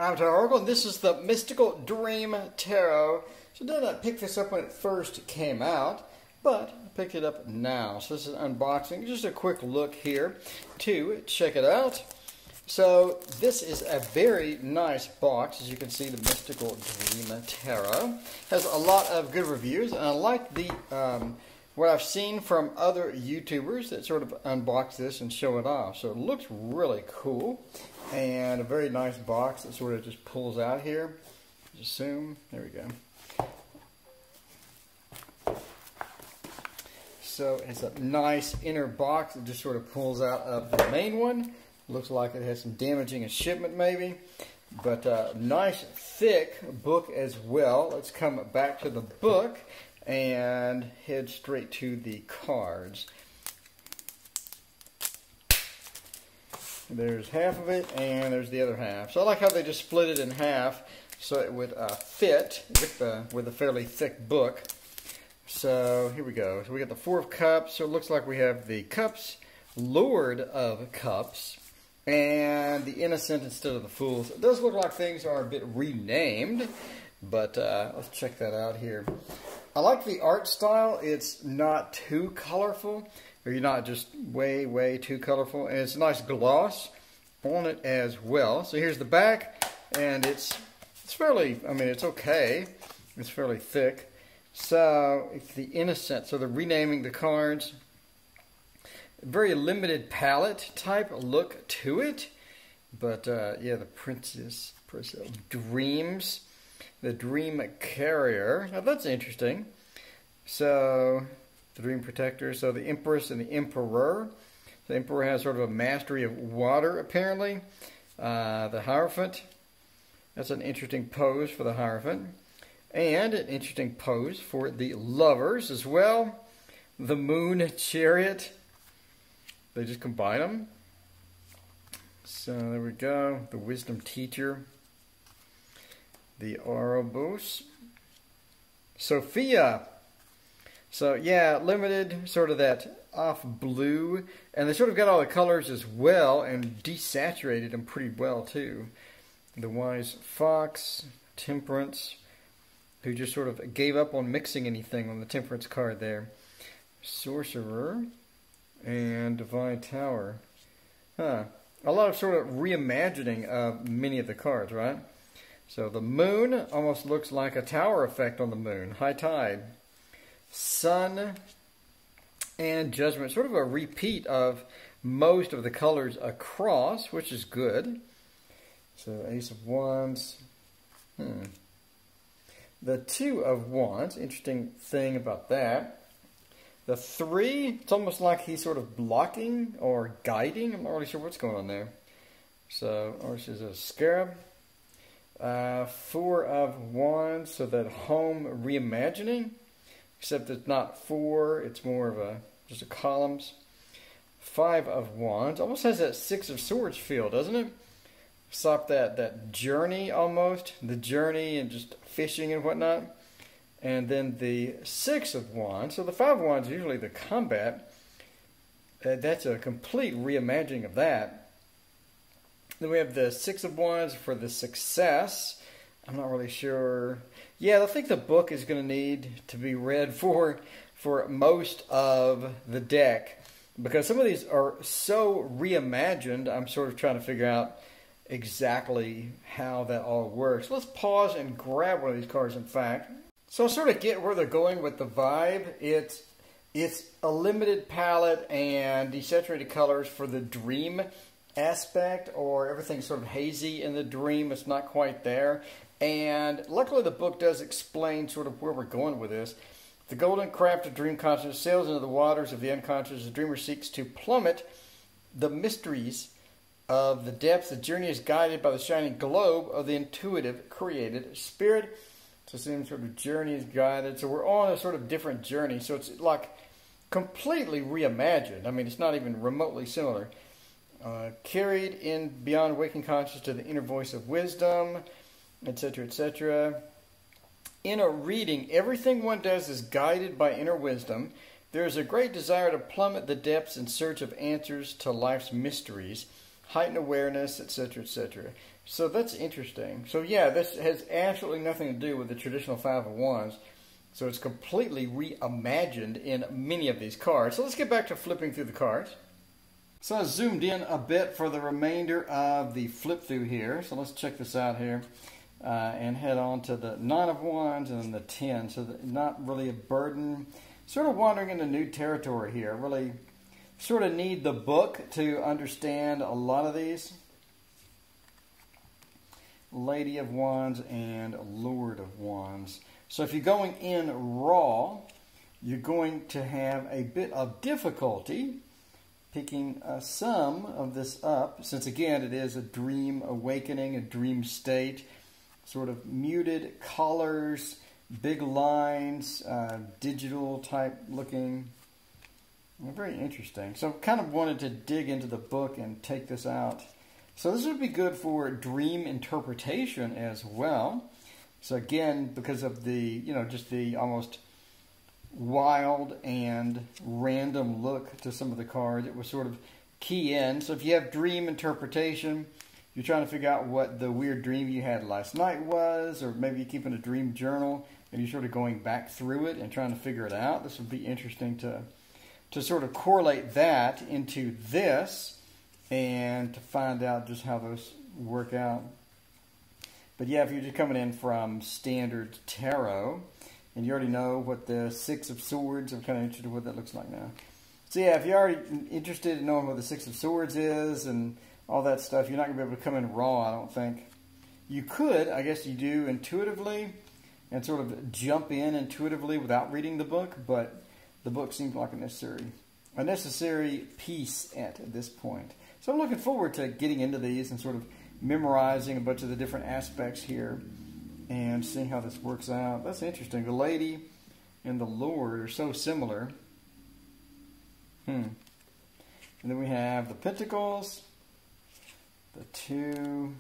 I'm Tarot Oracle, and this is the Mystical Dream Tarot. So I did not pick this up when it first came out, but I picked it up now. So this is an unboxing, just a quick look here to check it out. So this is a very nice box. As you can see, the Mystical Dream Tarot has a lot of good reviews, and I like the what I've seen from other YouTubers that sort of unbox this and show it off. So it looks really cool, and a very nice box that sort of just pulls out here. Just zoom. There we go. So it's a nice inner box that just sort of pulls out of the main one. Looks like it has some damaging a shipment maybe, but nice thick book as well. Let's come back to the book and head straight to the cards. There's half of it and there's the other half. So I like how they just split it in half so it would fit with a fairly thick book. So here we go. So we got the Four of Cups. So it looks like we have the Cups, Lord of Cups, and the Innocent instead of the Fools. It does look like things are a bit renamed, but let's check that out here. I like the art style. It's not too colorful, or you're not just way too colorful, and it's a nice gloss on it as well. So here's the back, and it's fairly, I mean, it's okay. It's fairly thick. So it's the Innocent. So they're renaming the cards. Very limited palette type look to it, but yeah, the Princess of Dreams, the Dream Carrier. Now that's interesting. So the Dream Protector. So the Empress and the Emperor. The Emperor has sort of a mastery of water, apparently. The Hierophant. That's an interesting pose for the Hierophant, and an interesting pose for the Lovers as well. The Moon Chariot. They just combine them. So there we go. The Wisdom Teacher. The Ouroboros. Sophia. So yeah, limited, sort of that off blue. And they sort of got all the colors as well and desaturated them pretty well too. The Wise Fox. Temperance. Who just sort of gave up on mixing anything on the Temperance card there. Sorcerer. And Divine Tower. Huh. A lot of sort of reimagining of many of the cards, right? So the Moon almost looks like a tower effect on the Moon. High Tide. Sun and Judgment. Sort of a repeat of most of the colors across, which is good. So Ace of Wands. The Two of Wands. Interesting thing about that. The Three, it's almost like he's sort of blocking or guiding. I'm not really sure what's going on there. So, or this is a Scarab. Four of Wands, so that home reimagining. Except it's not four, it's more of just a columns. Five of Wands, almost has that Six of Swords feel, doesn't it? Stop that journey almost. The journey and just fishing and whatnot. And then the Six of Wands. So the Five of Wands is usually the combat. That's a complete reimagining of that. Then we have the Six of Wands for the success. I'm not really sure. Yeah, I think the book is going to need to be read for most of the deck. Because some of these are so reimagined, I'm sort of trying to figure out exactly how that all works. Let's pause and grab one of these cards, in fact. So I sort of get where they're going with the vibe. It's a limited palette and desaturated colors for the dream aspect, or everything's sort of hazy in the dream. It's not quite there. And luckily the book does explain sort of where we're going with this. The golden craft of dream consciousness sails into the waters of the unconscious. The dreamer seeks to plummet the mysteries of the depths. The journey is guided by the shining globe of the intuitive created spirit. So it seems sort of journey is guided. So we're on a sort of different journey. So it's like completely reimagined. I mean, it's not even remotely similar. Carried in beyond waking consciousness to the inner voice of wisdom, etc., etc. In a reading, everything one does is guided by inner wisdom. There is a great desire to plummet the depths in search of answers to life's mysteries, heighten awareness, etc., etc. So that's interesting. So yeah, this has absolutely nothing to do with the traditional Five of Wands. So it's completely reimagined in many of these cards. So let's get back to flipping through the cards. So I zoomed in a bit for the remainder of the flip through here. So let's check this out here and head on to the Nine of Wands and the 10. So not really a burden. Sort of wandering into new territory here. Really sort of need the book to understand a lot of these. Lady of Wands and Lord of Wands. So if you're going in raw, you're going to have a bit of difficulty picking some of this up, since again it is a dream awakening, a dream state, sort of muted colors, big lines, digital type looking. Very interesting. So kind of wanted to dig into the book and take this out. So this would be good for dream interpretation as well. So again, because of the, you know, just the almost wild and random look to some of the cards, it was sort of key in. So if you have dream interpretation, you're trying to figure out what the weird dream you had last night was, or maybe you're keeping a dream journal and you're sort of going back through it and trying to figure it out. This would be interesting to sort of correlate that into this and to find out just how those work out. But yeah, if you're just coming in from standard tarot, and you already know what the Six of Swords, I'm kind of interested in what that looks like now. So yeah, if you're already interested in knowing what the Six of Swords is and all that stuff, you're not going to be able to come in raw, I don't think. You could, I guess you do intuitively, and sort of jump in intuitively without reading the book, but the book seems like a necessary piece at this point. So I'm looking forward to getting into these and sort of memorizing a bunch of the different aspects here and seeing how this works out. That's interesting. The Lady and the Lord are so similar. And then we have the Pentacles, the 2,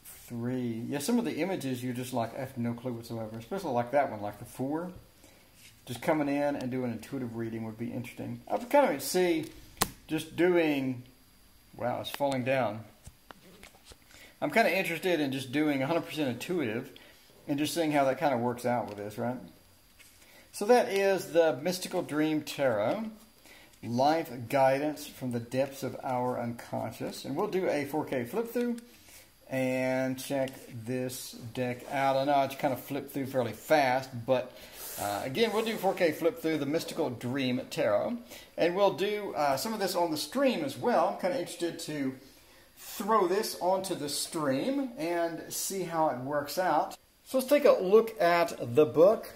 3. Yeah, some of the images you're just like, I have no clue whatsoever. Especially like that one, like the 4. Just coming in and doing intuitive reading would be interesting. I would kind of see just doing, wow, it's falling down. I'm kind of interested in just doing 100% intuitive and just seeing how that kind of works out with this, right? So that is the Mystical Dream Tarot, life guidance from the depths of our unconscious. And we'll do a 4K flip through and check this deck out. I know I just kind of flipped through fairly fast, but again, we'll do 4K flip through the Mystical Dream Tarot. And we'll do some of this on the stream as well. I'm kind of interested to throw this onto the stream and see how it works out. So let's take a look at the book.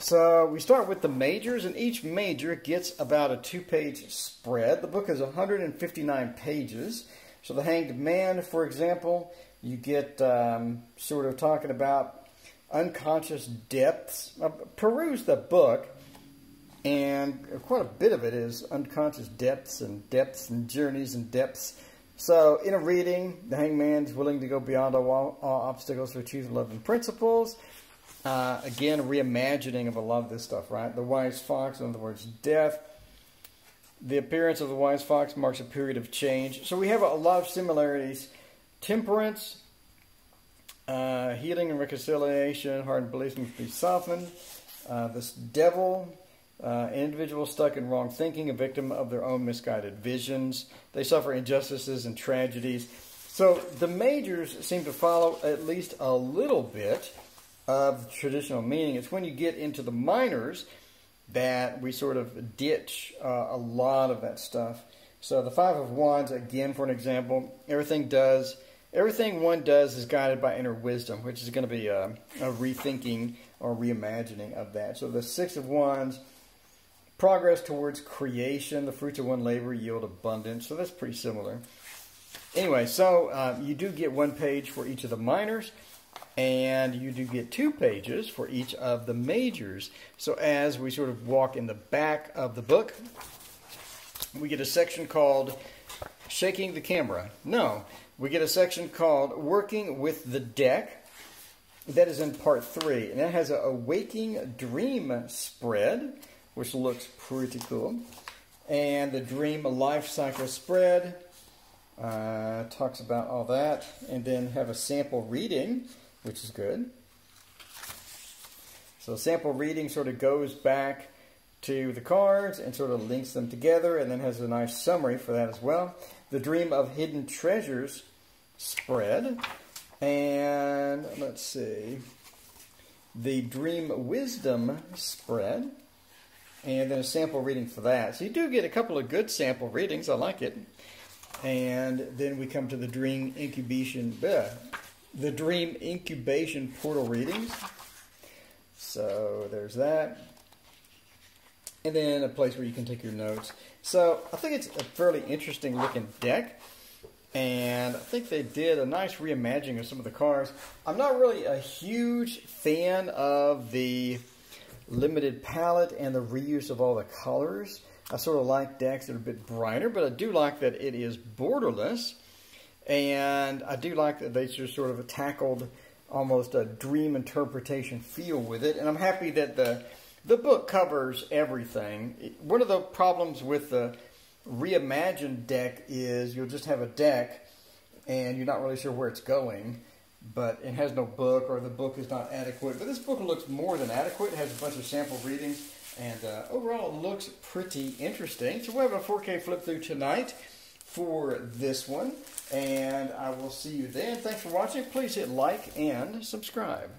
So we start with the majors, and each major gets about a 2-page spread. The book is 159 pages. So the Hanged Man, for example, you get sort of talking about unconscious depths. Peruse the book, and quite a bit of it is unconscious depths and journeys and depths. So in a reading, the Hanged Man is willing to go beyond all obstacles to achieve love and principles. Again, a reimagining of a lot of this stuff, right? The Wise Fox, in other words, death. The appearance of the Wise Fox marks a period of change. So we have a lot of similarities. Temperance, healing and reconciliation, hardened beliefs must be softened. This Devil, an individual stuck in wrong thinking, a victim of their own misguided visions. They suffer injustices and tragedies. So the majors seem to follow at least a little bit of the traditional meaning. It's when you get into the minors that we sort of ditch a lot of that stuff. So the Five of Wands, again, for an example, everything one does is guided by inner wisdom, which is going to be a rethinking or reimagining of that. So the Six of Wands, progress towards creation, the fruits of one labor yield abundance. So that's pretty similar. Anyway, so you do get 1 page for each of the minors, and you do get 2 pages for each of the majors. So as we sort of walk in the back of the book, we get a section called Shaking the Camera. No, we get a section called Working with the Deck. That is in part 3, and that has a waking dream spread, which looks pretty cool. And the dream life cycle spread. Talks about all that, and then have a sample reading, which is good. So sample reading sort of goes back to the cards and sort of links them together, and then has a nice summary for that as well. The Dream of Hidden Treasures spread, and let's see, the Dream Wisdom spread, and then a sample reading for that. So you do get a couple of good sample readings. I like it. And then we come to the Dream Incubation Portal readings. So there's that. And then a place where you can take your notes. So I think it's a fairly interesting looking deck. And I think they did a nice reimagining of some of the cards. I'm not really a huge fan of the limited palette and the reuse of all the colors. I sort of like decks that are a bit brighter, but I do like that it is borderless. And I do like that they just sort of tackled almost a dream interpretation feel with it. And I'm happy that the book covers everything. One of the problems with the reimagined deck is you'll just have a deck and you're not really sure where it's going, but it has no book, or the book is not adequate. But this book looks more than adequate. It has a bunch of sample readings, and overall it looks pretty interesting. So we'll have a 4K flip through tonight for this one, and I will see you then. Thanks for watching. Please hit like and subscribe.